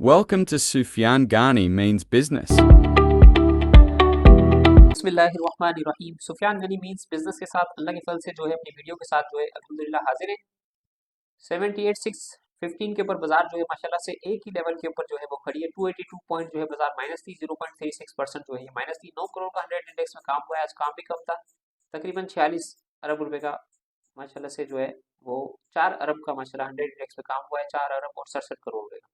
Welcome to Sufyan Ghani Means Business. बिस्मिल्लाहिर्रहमानिर्रहीम। Sufiyan Ghani means business के साथ अल्लाह के फल से जो है अपनी वीडियो के साथ जो है अल्हम्दुलिल्लाह हाजिर है। 78,615 के ऊपर बाजार जो है माशाल्लाह से एक ही लेवल के ऊपर जो है वो खड़ी है। 282 पॉइंट जो है बाजार माइनस थी, 0.36% जो है ये माइनस थी। 9 करोड़ का 100 इंडेक्स में काम हुआ है, आज काम भी कम था। तकरीबन 46 अरब रुपए का माशाल्लाह से जो है वो 4 अरब का माशाल्लाह 100 इंडेक्स में काम हुआ है, 4 अरब और 67 करोड़ रुपए का।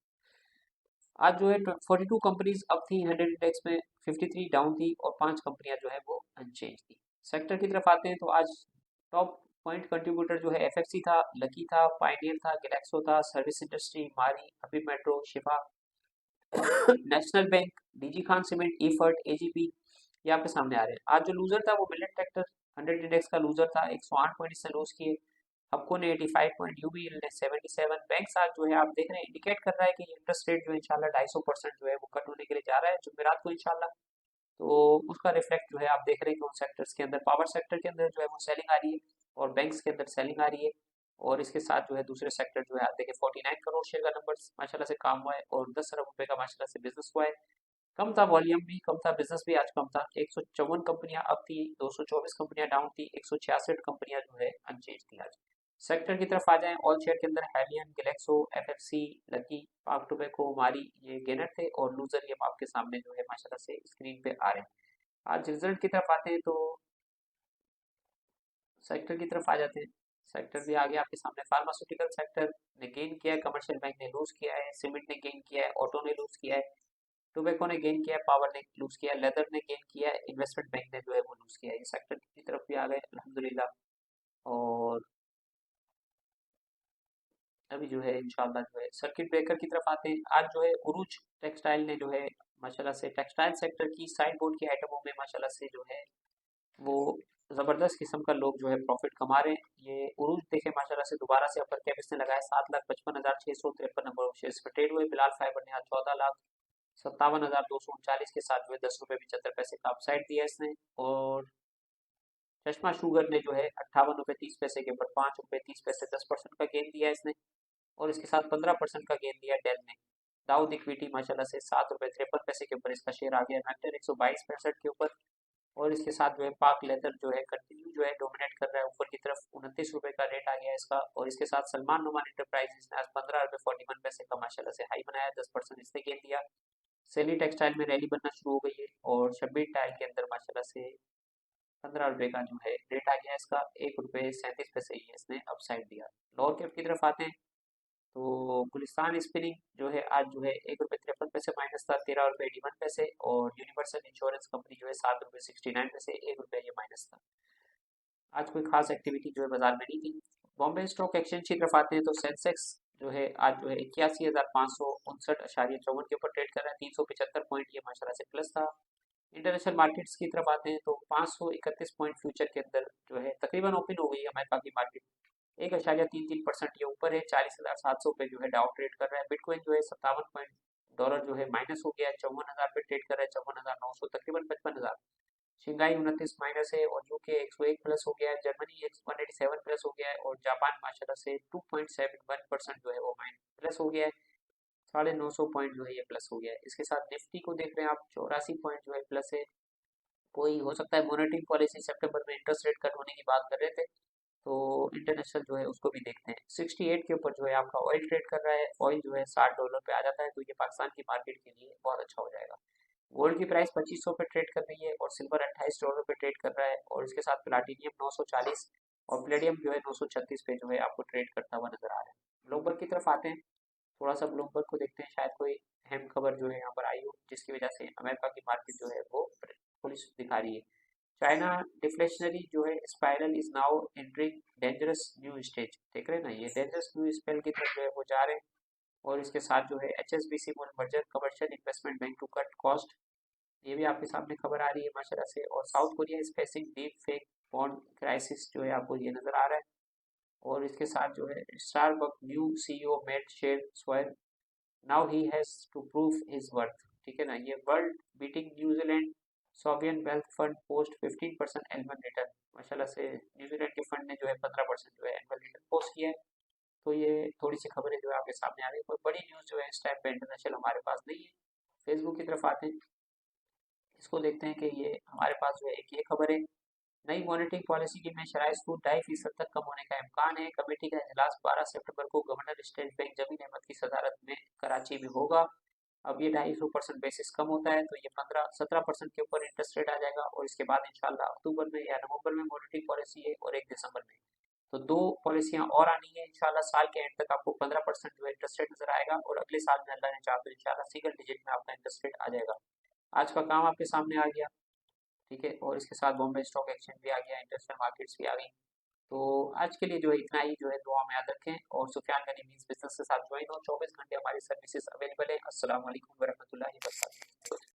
आज जो है 42 कंपनीज अप थी 100 इंडेक्स में, 53 डाउन थी और 5 कंपनियां जो है वो अनचेंज थी। सेक्टर की तरफ आते हैं तो आज टॉप पॉइंट कंट्रीब्यूटर जो है एफएफसी था, लकी था, पायनियर था, गैलेक्सो था, सर्विस इंडस्ट्री, मारी, अभी मेट्रो, शिफा, national bank, DG Khan cement, Efert, AGP ये आपके सामने आ रहे हैं। आज जो लूजर था वो मिलेट ट्रैक्टर 100 इंडेक्स का लूजर था, 108 पॉइंट इसने लूज किए। हपको ने 85 पॉइंट, यूबीएल ने 77। बैंक आज जो है आप देख रहे हैं इंडिकेट कर रहा है कि इंटरेस्ट रेट जो इंशाल्लाह 250% जो है वो कट होने के लिए जा रहा है जुमेरात को इंशाल्लाह। तो उसका रिफ्लेक्ट जो है आप देख रहे हैं कि उन सेक्टर्स के अंदर, पावर सेक्टर के अंदर जो है वो सेलिंग आ रही है और बैंक्स के अंदर सेलिंग आ रही है। और इसके साथ जो है दूसरे सेक्टर जो है आप देखें 49 करोड़ शेयर का नंबर माशाल्लाह से काम हुआ है और 10 अरब रुपए का माशाल्लाह से बिजनेस हुआ है। कम था, वॉल्यूम भी कम था, बिजनेस भी आज कम था। 154 कंपनियां अप थी, 224 कंपनियां डाउन थी, 166 कंपनियां जो है अनचेंज थी आज। सेक्टर की तरफ आ जाएं, ऑल शेयर के अंदर हैलियन, गैलेक्सो, एफएफसी, लकी, पाक टोबैको, मारी ये गेनर थे और लूजर ये आपके सामने जो है माशाल्लाह से स्क्रीन पे आ रहे हैं। आज रिजल्ट की तरफ आते हैं तो सेक्टर की तरफ आ जाते हैं। सेक्टर भी आगे आपके सामने, फार्मास्यूटिकल सेक्टर ने गेन किया है, कमर्शियल बैंक ने लूज किया है, सीमेंट ने गेन किया है, ऑटो ने लूज किया है, टोबैको ने गेन किया है, पावर ने लूज किया है, लेदर ने गेन किया है, इन्वेस्टमेंट बैंक ने जो है वो लूज किया है। ये सेक्टर की तरफ भी आ गए अल्हम्दुलिल्लाह। और अभी जो है इंशाल्लाह जो है सर्किट ब्रेकर की तरफ आते हैं। आज जो है उरूज टेक्सटाइल ने जो है माशाल्लाह से टेक्सटाइल सेक्टर की साइड बोर्ड की आइटमों में माशाल्लाह से जो है वो जबरदस्त किस्म का लोग जो है प्रॉफिट कमा रहे हैं। ये उरूज देखे माशाल्लाह से दोबारा से अपर कैप इसने लगाया, 7,55,653 नंबर शेयर पर ट्रेड हुए। बिलाल फाइबर ने आज 14,57,239 के साथ जो है 10 रुपये 75 पैसे का अपसाइड दिया इसने। और चश्मा शुगर ने जो है 58 रुपये 30 पैसे के ऊपर 5 रुपये 30 पैसे 10% का गेन दिया इसने। और इसके साथ 15% का गेन दिया डेल ने। दाऊद इक्विटी माशाल्लाह से 7 रुपये 53 पैसे के ऊपर इसका शेयर आ गया, नेक्टर 122 के ऊपर। और इसके साथ जो है पाक लेदर जो है कंटिन्यू जो है डोमिनेट कर रहा है ऊपर की तरफ, 29 रुपये का रेट आ गया इसका। और इसके साथ सलमान नुमान इंटरप्राइजेस ने आज 15 रुपये 41 पैसे का माशाल्लाह से हाई बनाया, 10% इसने गेन दिया। सेली टेक्सटाइल में रैली बनना शुरू हो गई है और शब्बीर टाइल के अंदर माशाल्लाह से 15 रुपये का जो है रेट आ गया इसका, 1 रुपये 37 पैसे ही इसने अपसाइड दिया। लोअर कैप की तरफ आते हैं तो गुलिस्तान स्पिनिंग जो है आज जो है 1 रुपये 53 पैसे माइनस था, 13 रुपये 81 पैसे। और यूनिवर्सल इंश्योरेंस कंपनी जो है 7 रुपये 69 पैसे, 1 रुपये ये माइनस था। आज कोई खास एक्टिविटी जो है बाजार में नहीं थी। बॉम्बे स्टॉक एक्सचेंज की तरफ आते हैं तो सेंसेक्स जो है आज जो है 81,559.54 के ऊपर ट्रेड कर रहा है, 375 पॉइंट ये माशाल्लाह से प्लस था। इंटरनेशनल मार्केट्स की तरफ आते हैं तो 531 पॉइंट फ्यूचर के अंदर जो है तकरीबन ओपन हो गई है अमेरिका की मार्केट, 1,33% ये ऊपर है, 40,700 पे जो है डाउन ट्रेड कर रहा है। बिटकॉइन जो है 57 पॉइंट डॉलर जो है माइनस हो गया है, 54,000 पे ट्रेड कर रहा है, 54,900 तकरीबन 55,000। शंघाई 29 माइनस है और यूके 101 प्लस हो गया है, जर्मनी 187 प्लस हो गया है और जापान माशाल्लाह से 2.71% जो है वो माइन प्लस हो गया है, 950 पॉइंट जो है ये प्लस हो गया है। इसके साथ निफ्टी को देख रहे हैं आप, 84 पॉइंट जो है प्लस है। कोई हो सकता है मॉनेटरी पॉलिसी सितंबर में इंटरेस्ट रेट कट होने की बात कर रहे थे तो इंटरनेशनल जो है उसको भी देखते हैं। 68 के ऊपर जो है आपका ऑयल ट्रेड कर रहा है, ऑयल जो है $60 पे आ जाता है तो ये पाकिस्तान की मार्केट के लिए बहुत अच्छा हो जाएगा। गोल्ड की प्राइस 2500 पे ट्रेड कर रही है और सिल्वर $28 पे ट्रेड कर रहा है। और इसके साथ प्लाटीनियम 940 और प्लेडियम जो है 936 पे जो है आपको ट्रेड करता हुआ नजर आ रहा है। ब्लूमबर्ग की तरफ आते हैं, थोड़ा सा ब्लूमबर्ग को देखते हैं, शायद कोई अहम खबर जो है यहाँ पर आई हो जिसकी वजह से अमेरिका की मार्केट जो है वो पुलिस दिखा रही है। चाइना डिफ्लेशनरी जो है spiral is now entering dangerous new stage, देख रहे हैं ना, ये डेंजरस न्यू स्पेल की तरफ जो है वो जा रहे हैं। और इसके साथ जो है HSBC merger commercial investment bank to cut cost, ये भी आपके सामने खबर आ रही है माशाल्लाह से। और south Korea is facing deep fake bond crisis जो है आपको ये नजर आ रहा है। और इसके साथ जो है Starbuck new CEO met share square, now he has to prove his worth, ठीक है ना। ये world beating New Zealand sovereign wealth fund post 15% annual return, माशाल्लाह से न्यूजीलैंड के फंड ने जो है 15% जो है एनुअल रिटर्न पोस्ट किया है। तो ये थोड़ी सी खबरें जो है आपके सामने आ गई। कोई बड़ी न्यूज़ जो है इस टाइम पे इंटरनेशनल हमारे पास नहीं है। फेसबुक की तरफ आते हैं, इसको देखते हैं कि ये हमारे पास जो है एक ये खबर है, नई मॉनेटरी पॉलिसी की में शराय सूद 2.5% तक कम होने का इम्कान है। कमेटी का इजलास 12 सितंबर को गवर्नर स्टेट बैंक जमीन अहमद की सदारत में कराची में होगा। अब ये 250% बेसिस कम होता है तो ये 15-17% के ऊपर इंटरेस्ट रेट आ जाएगा, और इसके बाद इंशाल्लाह अक्टूबर में या नवंबर में मॉनेटरी पॉलिसी है और 1 दिसंबर में। तो दो पॉलिसियां और आनी है इंशाल्लाह। साल के एंड तक आपको 15% जो है इंटरेस्ट रेट नजर आएगा, और अगले साल में अल्लाह ने चाहा तो इंशाल्लाह सिंगल डिजिट में आपका इंटरेस्ट रेट आ जाएगा। आज का काम आपके सामने आ गया, ठीक है, और इसके साथ बॉम्बे स्टॉक एक्सचेंज भी आ गया, इंटरनेशनल मार्केट्स भी आ गई। तो आज के लिए जो है इतना ही, जो है दुआ में याद रखें, और सुफियान गनी मीन्स बिजनेस के साथ ज्वाइन हो। 24 घंटे हमारी सर्विसेज अवेलेबल है। अस्सलाम वालेकुम वरहमतुल्लाहि वबरकातुहू।